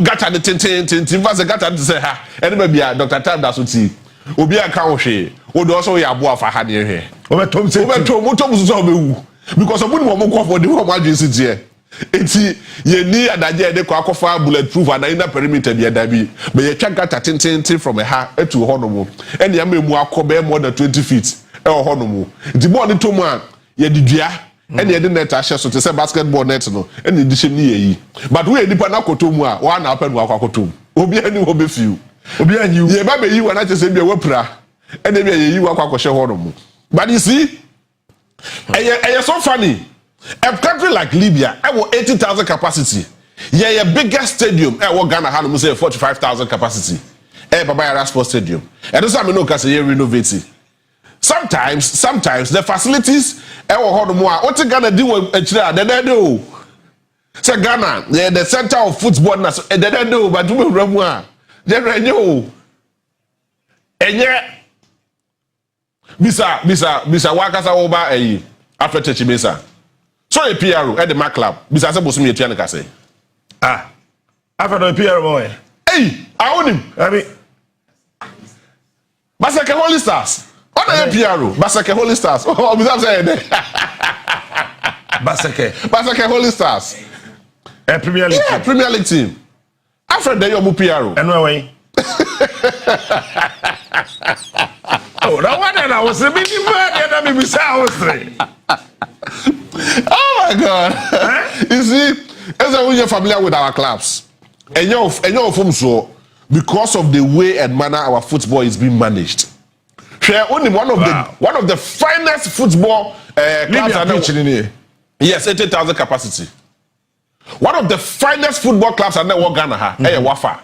Gata the tin vase gata say ha. Any be Dr. Tam da so ti. Obi aka wo hwe. O do so ya bo afa ha ne hwe. Obetom so obewu. Because obu ni mo go for the home agency tie. Enti ye ni adaje de kwa akofa bulletproof and in perimeter be da bi. Be ye twa gata tin from a ha etu ho no mo. Ene ya memu akobe more than 20 feet. E ho no mo. Di ball ni to mu a ye didua. And you didn't touch so to say basketball net no and the edition ye. But we nipa na koto mu a one happen wa kwakoto. Obi ani wo be few. Obi ani ye ba be yi wa na say be wapra. And be ye yi wa kwakoshe ho no mu. But you see, so funny. A country like Libya, I want 80,000 capacity. Yeah, biggest stadium. I want Ghana had say 45,000 capacity. Babaya Sports Stadium. And this time I know because they renovate. Sometimes the facilities what Ghana do they do. Say Ghana, the center of football they do, but we remember they renew. And yeah, Bisa wakasa oba after Chimesa. So a PRO at the Mac Club. Bisa supposed to be a Tianaka. After the PRO. Hey, I own him. I mean, Basake Holy Stars. On the PRO, Basake Holy Stars. Oh, I'm saying Basake Holy Stars. A Premier League. Yeah, Premier League team. After the Yomu PRO. And no way. Oh, that one I was a bit mad and I oh my God. You see, as when you're familiar with our clubs, and you're from so because of the way and manner our football is being managed. only one of the finest football clubs. Yes, 80,000 capacity. One of the finest football clubs in the world, Ghana, Wafa,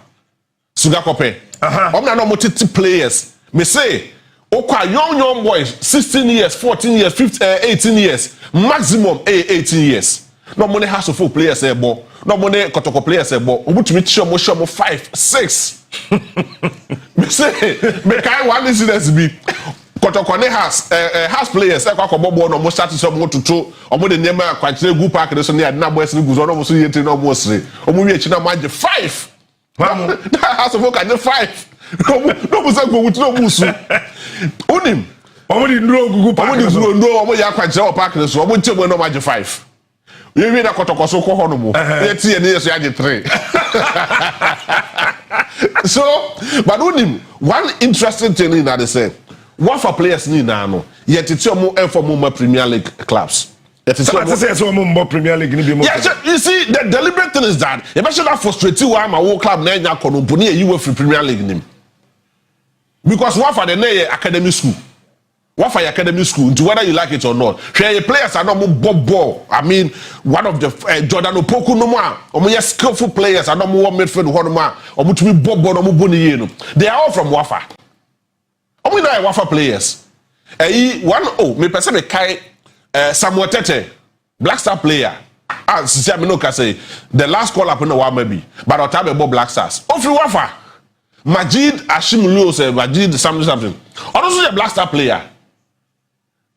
Sugakope. I'm not multi players. Me say, okay, young boys, 16 years, 14 years, 15, 18 years, maximum 18 years. No money has to full players say ball. No money kotoko players say ball. Obu tumi show mo 5, 6. Me say, me kai one incident be kotoko ne has players e kwa kobo ball no mo start so mo tutu. Omo de nyema kwatire gu park de so ne adina boys ne gu so no mo so yete no mo sire. Omo wi echi na ma 5. That has to full can 5. No mo say go with no musu. Unim. Omo di ndro gugu park. Omo di ndro omo ya kwatire park de so omo nchemo no ma 5. You mean a kotokoso kohonomo? Let's see, and yes, you had 3. So, but one interesting thing in that they say, what for players need now? Yet it's your more informal Premier League clubs. Yet it's more Premier League. Yes, you see, the deliberate thing is that if I should have frustrated why my whole club name you were free Premier League name. Because what for the academy school? What for your academy school, whether you like it or not? Your players are not more ball. I mean, one of the Jordan Opoku no more. Or skillful players are not more midfield one more. Or to be ball no more boni. They are all from Wafa. We know Wafa players. Me person kai Samuel Tete, Black Star player. Since I know say the last call up in the maybe, but I'll tell about Black Stars. Of Wafa, Majid Ashimulu say Majid something. Also the Black Star player.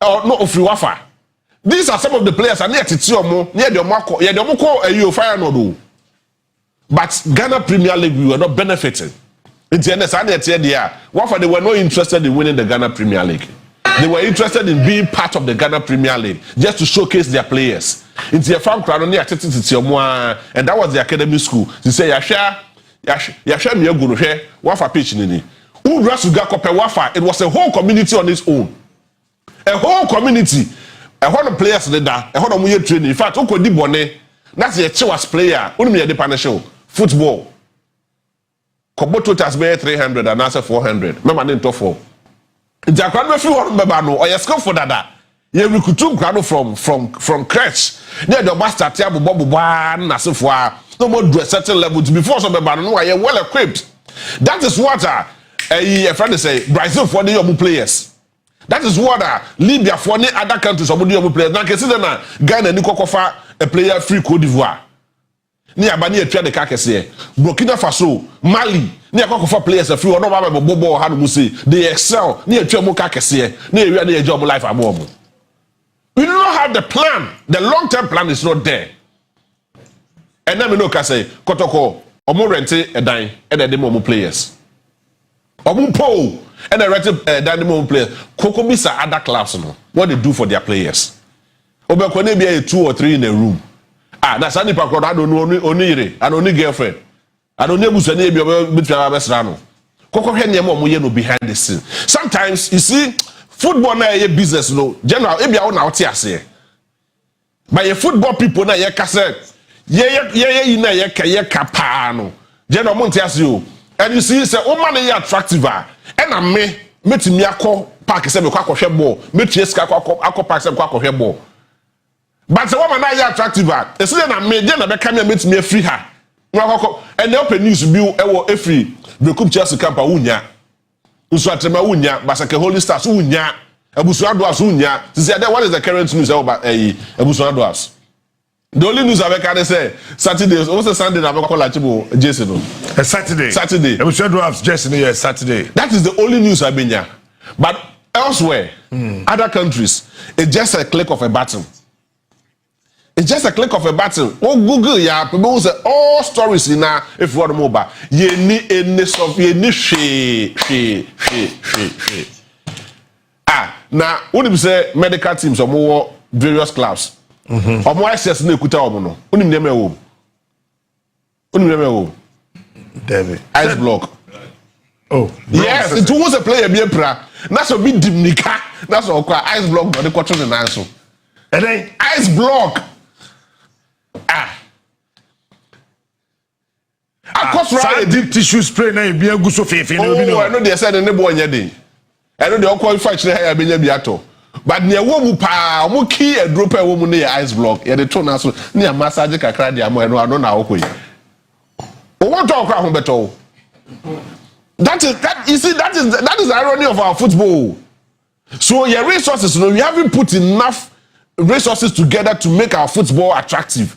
Or no of Wafa. These are some of the players are near Titiomo, near the Mako, yeah, the Moko you fire no do. But Ghana Premier League we were not benefiting. In the end, Wafa they were not interested in winning the Ghana Premier League. They were interested in being part of the Ghana Premier League just to showcase their players. In the farm crowd near Titiomo, and that was the academy school. They say Yasha me go here, Wafa pitch nini. Who Rasuga Kope Wafa? It was a whole community on its own. A whole community, a whole players there, a whole of training. In fact, Oko di Bone, that's a Chiwas player, only the panel football. Koboto has made 300 and answer 400. Remember, I didn't 4. It's a crowd of you or your school for that. You recruit crowd from crèche. Near the master Tiabu Bobu Ban, Nasufwa, no more to a certain level to before some no, I am well equipped. That is what a friend say, Brazil for the young players. That is what Libya for any other countries of the players. Now consider na Ghana ni kokofa a player free Côte d'Ivoire. Ni abani etua de kakese. Burkina Faso, Mali, ni kokofa players free or no ba bobo how do say they excel. Ni etua mo kakese. Ni area ni job life abomo. We do not have the plan. The long-term plan is not there. And then we know say kotoko omo rente a dime and the demo players. Omo po and the rented dynamo players. Kokobisa other clubs no. What they do for their players. Obekone be 2 or 3 in a room. That's any crowd I don't know only and only girlfriend. I don't know who's a name between best rano. Koko henya mo no behind the scene. Sometimes you see football na a business no. General ebia o na oti ase. But your football people na ye kase ye na ye kapa no. General mo nti ase o. And you see say o man dey attractive and na me metimi akọ park se me kwa hwe ball. Metue sika akọ park se kwa hwe ball. But the woman na ye attractive e say na me je na be ka me metimi free her. And the open news bill ewo free. The Cup Chelsea camp unya. Usu atema unya, Basake Holy Stars unya. Ebusu Aduas unya. Say what is the current news about Ebusu Aduas? The only news I can say Saturday, also Sunday na call Achibo Jason. Saturday. Ebusu Aduas Jason yes Saturday. That is the only news I've been here. But elsewhere, other countries, it's just a click of a button. It's just a click of a button. Oh, Google, yeah, people say all stories in now. If you want mobile, you need any stuff, you need she. Now, what do you say? Medical teams or more various clubs. Or more access to Kuta or no. David. Ice block. Oh, yes, it was a player be a pra. That's a bit dimnika. That's all. Ice block, but the quarter and answer. And then ice block. I deep tissue spray na be a good so fefe. Oh, I know they said the boy nyade. I know they all qualify to hire Benya Biato. But near woman pa, key a drop a woman near ice block, and the tone also near massage kakra dia mo I don't know okay. Oh, what talk about beto? That you see that is the irony of our football. So your resources, you know, we haven't put enough resources together to make our football attractive.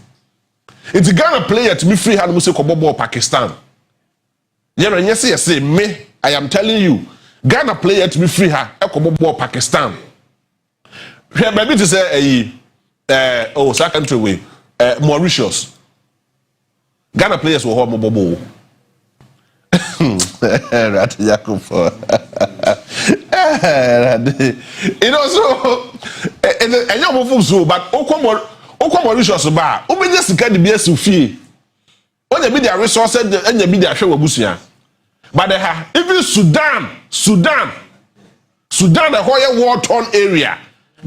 It's a Ghana player to be free hand must say Pakistan. Yes, me, I am telling you, Ghana player to be free hand Pakistan. Maybe to say second way, Mauritius. Ghana players will hold mobile. Rat Jacob. You know, so and you move so, but Okwa Mauritius ba. O be just sika de be asufie. O dey be their resources and dey be their hwe wabusia. But they have even Sudan the whole war-torn area.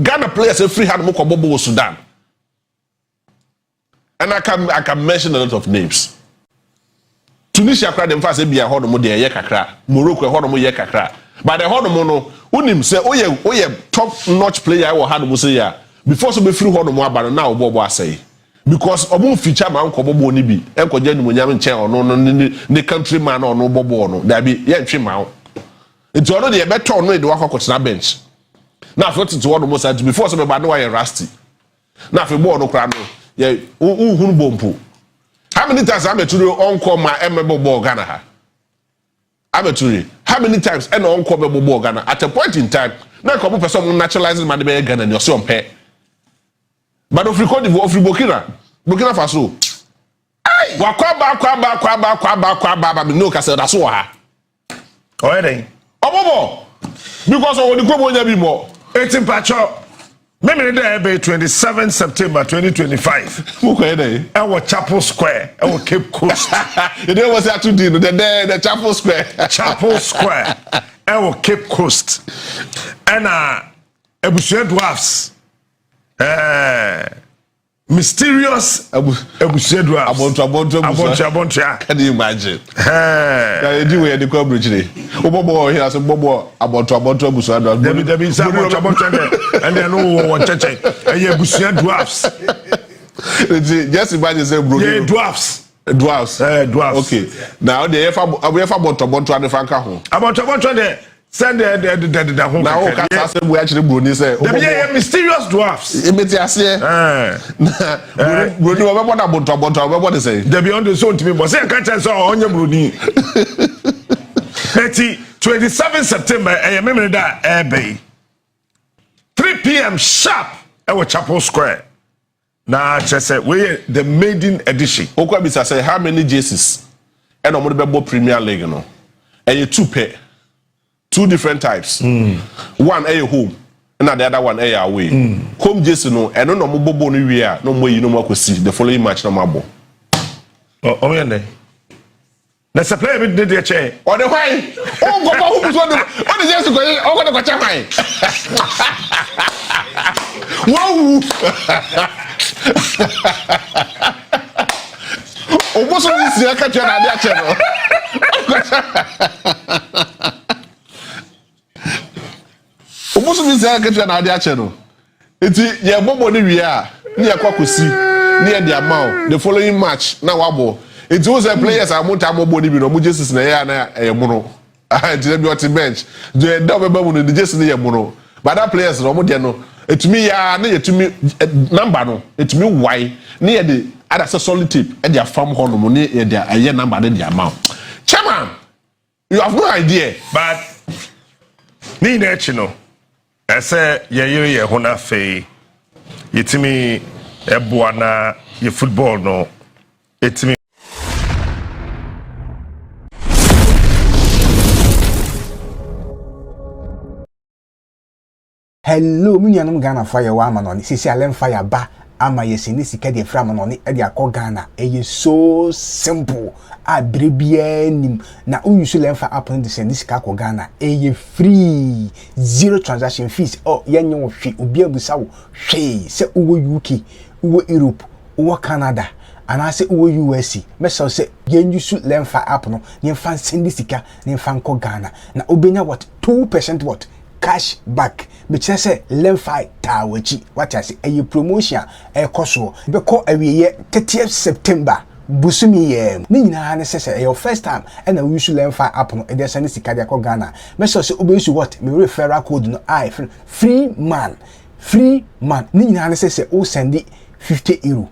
Ghana players a free hand mo kobobo Sudan. And I can mention a lot of names. Tunisia kra dem fa say bia ho no mo de ye kakra. Morocco ho no mo ye kakra. But the ho no mo no unim say oye top notch player we had mo say ya. Before so be free ho no mo aba no na obobo asay. Because omo feature man ko bobo ni bi. Enko je nimonyam nche ono ne country man ono bobo no. Da bi ye ntwe ma. Nti ono de ye beto no e de wakoko na bench. Na after to one mo say before so be ba no wa ye rusty. Na after ball no kra no ye uhunu bompo. How many times Ameturi on my emable ball Ghana ha? Ameturi, how many times and on ball Ghana? At a point in time, now couple person naturalizing man be Ghana and your son pay. But if you call the Burkina Faso, kwaba no kase that's what already. Obobo because of the Kobo Nyabi more. 18 patcho. Maybe there be 27 September 2025. Our Chapel Square, our Cape Coast. You know what's that to do? The Chapel Square. Chapel Square, our Cape Coast. And Ebusia Dwarfs. Mysterious Ebusia Dwarfs. Abontra. Can you imagine? You do where the coverage today. Obobo here as a bobo Abontra Ebusia Dwarfs. Debbie Abontra and then no cheche. Ebusia Dwarfs. Just imagine say bro. Yeah, dwarfs. Dwarfs. Dwarfs. Okay. Now they ever Abontra the Franca home. Abontra there. Send the home. Now can say we actually Bruni say. Yeah, mysterious dwarfs. Imetiase. Bruni Abontra what they say. They be on the zone to me, but say I can't answer on your Bruni. 27 September, I remember that air bay. 3 p.m. sharp at Chapel Square. Now, just say we the maiden edition. Okwabisa say how many jerseys? And I'm going to be Premier League, you know. And you two pair. Two different types. One a home, and the other one a away. Home jersey no, and no more bobo no we are no more you no more see the following match no more. Oh yeah, let's play with the chair. Or the why? Oh, go who what is just going? Oh, go to why? Wow! Oh, what's all this? I can't tell Omusu bi say aketwa na ade ache no. Enti ye bobo ni wi a, ni ekwakosi, ni e dia maw. The following match na wabo. Enti wo say players amonta bobo ni bi no, mo Jesus na ya na e muno. Enti dem bi oti bench. The da beba mu no the Jesus na ye muno. But that players no mo de no, etumi ya na yetumi number no, etumi why na ye de ada solid tape e dia farm ho no mo ni ye dia aye number na dia maw. Chairman, you have no idea, but ni na echi no. I say ye hona fe yetimi eboa na ye football no etimi. Hello munyanum Ghana fire wa manoni sisi alem fire ba ama yesini sika de fra manoni e de akọ Ghana eye so simple abrebia nim na unyusu lemfa app no de send sika akọ Ghana eye free zero transaction fees oh yenye wo hwe obi abusa wo hwe se uwo UK uwo Europe uwo Canada ana se uwo US mesa se yenyusu lemfa app no yemfa send sika yemfa nkọ Ghana na obenya what 2% what cash back me kyerɛ sɛ lemfi taa wachi what I say a promotion koso be call a 30th September busumi ye ni nyina ne sɛ your first time and we should lemfi app no e dey send sika dey akɔ Ghana me so say obeyisu what me referral code no I free man ni nyina ne sɛ o send €50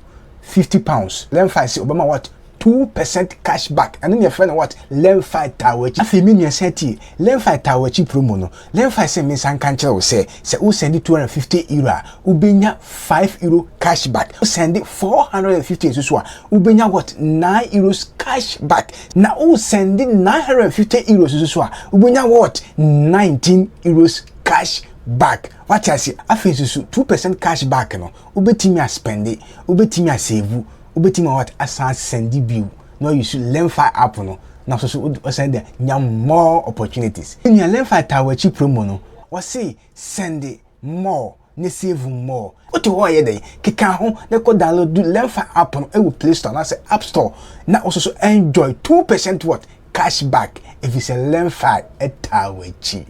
£50 lemfi say obama what 2% cash back and then your friend what lemfi tawachi afi mi nua seti lemfi tawachi promo no lemfi say me san kan kire say o send €250 ubenya €5 cash back o send $450 so a ubenya what €9 cash back na o send €950 so a ubenya what €19 cash back what I say afi so 2% cash back no ubetimi a spend it ubetimi a save ubetimi what asan send bill no you should lemfi app no na so send there more opportunities in your lemfi tawachi promo no what say send more ne save more what you want dey keka ho na ko download lemfi app no e will Play Store na say App Store na also enjoy 2% what cash back if you say lemfi tawachi.